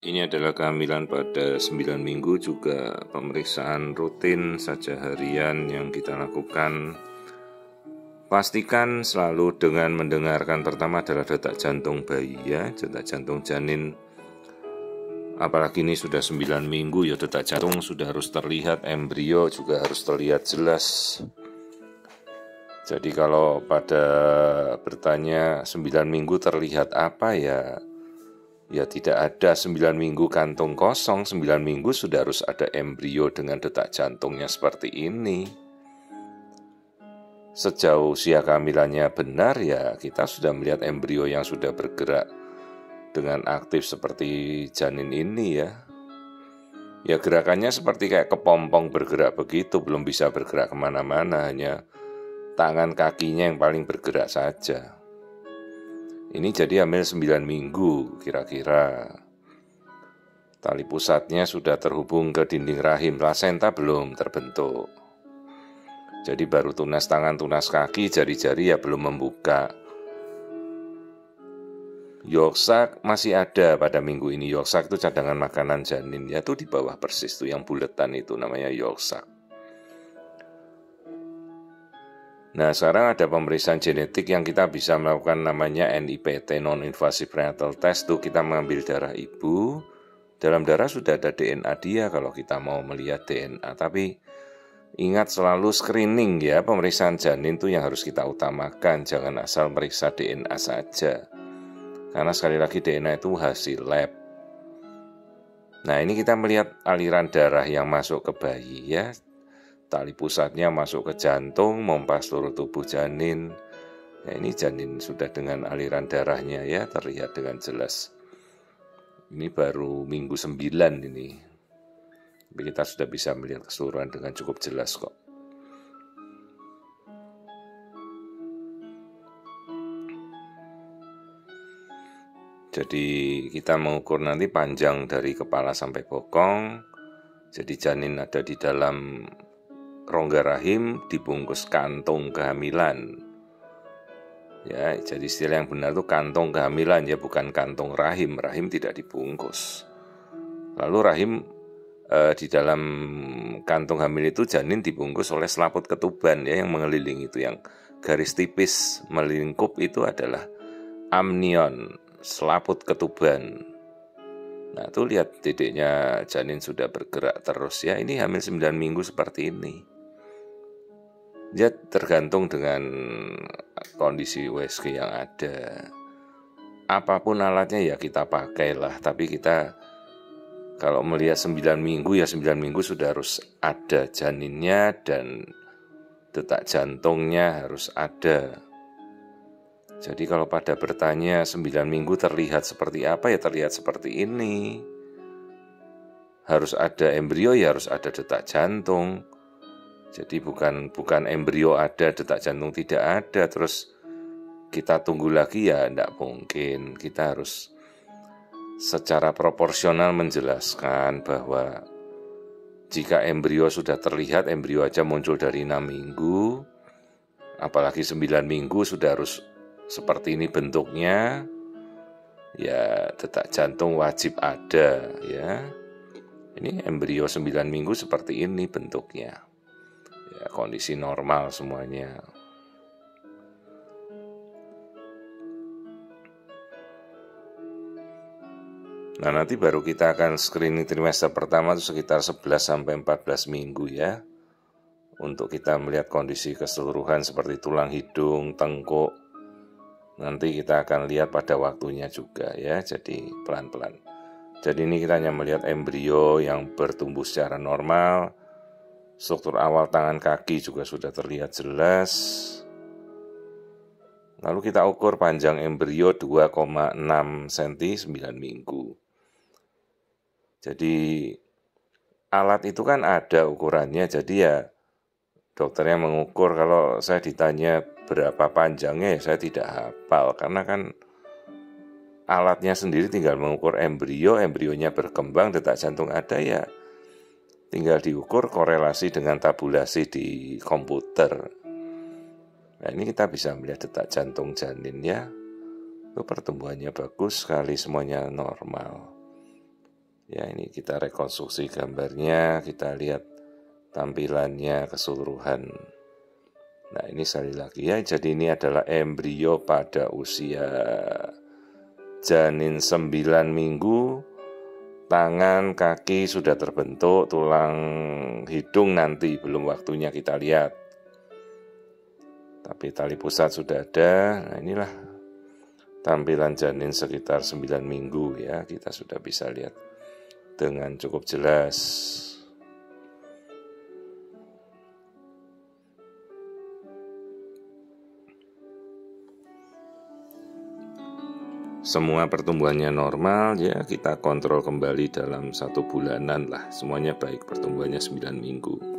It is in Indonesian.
Ini adalah kehamilan pada 9 minggu, juga pemeriksaan rutin saja harian yang kita lakukan. Pastikan selalu dengan mendengarkan, pertama adalah detak jantung bayi ya, detak jantung janin. Apalagi ini sudah 9 minggu ya, detak jantung sudah harus terlihat, embrio juga harus terlihat jelas. Jadi kalau pada bertanya 9 minggu terlihat apa ya tidak ada 9 minggu kantung kosong, 9 minggu sudah harus ada embrio dengan detak jantungnya seperti ini. Sejauh usia kehamilannya benar ya kita sudah melihat embrio yang sudah bergerak dengan aktif seperti janin ini ya. Ya gerakannya seperti kayak kepompong bergerak begitu, belum bisa bergerak kemana-mana, hanya tangan kakinya yang paling bergerak saja. Ini jadi hamil 9 minggu kira-kira. Tali pusatnya sudah terhubung ke dinding rahim, plasenta belum terbentuk. Jadi baru tunas tangan, tunas kaki, jari-jari ya belum membuka. Yolk masih ada pada minggu ini. Yolk itu cadangan makanan janin, ya tuh di bawah persis tuh yang buletan itu namanya yolk. Nah sekarang ada pemeriksaan genetik yang kita bisa melakukan namanya NIPT, Non-Invasive Prenatal Test. Tuh kita mengambil darah ibu, dalam darah sudah ada DNA dia kalau kita mau melihat DNA. Tapi ingat selalu screening ya, pemeriksaan janin tuh yang harus kita utamakan. Jangan asal meriksa DNA saja, karena sekali lagi DNA itu hasil lab. Nah ini kita melihat aliran darah yang masuk ke bayi ya. Tali pusatnya masuk ke jantung, mempas seluruh tubuh janin. Ya, ini janin sudah dengan aliran darahnya ya, terlihat dengan jelas. Ini baru minggu 9 ini. Tapi kita sudah bisa melihat keseluruhan dengan cukup jelas kok. Jadi kita mengukur nanti panjang dari kepala sampai bokong. Jadi janin ada di dalam rongga rahim, dibungkus kantung kehamilan. Ya, jadi istilah yang benar itu kantung kehamilan ya, bukan kantung rahim. Rahim tidak dibungkus. Lalu rahim di dalam kantung hamil itu janin dibungkus oleh selaput ketuban ya, yang mengelilingi itu, yang garis tipis melingkup itu adalah amnion, selaput ketuban. Nah, tuh lihat dedeknya janin sudah bergerak terus ya. Ini hamil 9 minggu seperti ini. Ya tergantung dengan kondisi USG yang ada. Apapun alatnya ya kita pakailah, tapi kita kalau melihat 9 minggu ya 9 minggu sudah harus ada janinnya dan detak jantungnya harus ada. Jadi kalau pada bertanya 9 minggu terlihat seperti apa ya, terlihat seperti ini. Harus ada embrio ya harus ada detak jantung. Jadi bukan embrio ada, detak jantung tidak ada, terus kita tunggu lagi ya tidak mungkin. Kita harus secara proporsional menjelaskan bahwa jika embrio sudah terlihat, embrio aja muncul dari 6 minggu, apalagi 9 minggu sudah harus seperti ini bentuknya, ya detak jantung wajib ada ya. Ini embrio 9 minggu seperti ini bentuknya. Ya, kondisi normal semuanya. Nah nanti baru kita akan screening trimester pertama itu sekitar 11-14 minggu ya, untuk kita melihat kondisi keseluruhan seperti tulang hidung, tengkuk. Nanti kita akan lihat pada waktunya juga ya, jadi pelan-pelan. Jadi ini kita hanya melihat embrio yang bertumbuh secara normal. Struktur awal tangan kaki juga sudah terlihat jelas. Lalu kita ukur panjang embrio 2,6 cm 9 minggu. Jadi alat itu kan ada ukurannya, jadi ya dokternya mengukur. Kalau saya ditanya berapa panjangnya ya saya tidak hafal, karena kan alatnya sendiri tinggal mengukur embrio, embrionya berkembang, detak jantung ada ya tinggal diukur korelasi dengan tabulasi di komputer. Nah ini kita bisa melihat detak jantung janin ya, itu pertumbuhannya bagus sekali, semuanya normal. Ya, ini kita rekonstruksi gambarnya, kita lihat tampilannya keseluruhan. Nah, ini sekali lagi ya, jadi ini adalah embrio pada usia janin 9 minggu, tangan, kaki sudah terbentuk, tulang hidung nanti belum waktunya kita lihat. Tapi tali pusat sudah ada. Nah, inilah tampilan janin sekitar 9 minggu ya, kita sudah bisa lihat dengan cukup jelas. Semua pertumbuhannya normal ya, kita kontrol kembali dalam 1 bulanan lah, semuanya baik, pertumbuhannya 9 minggu.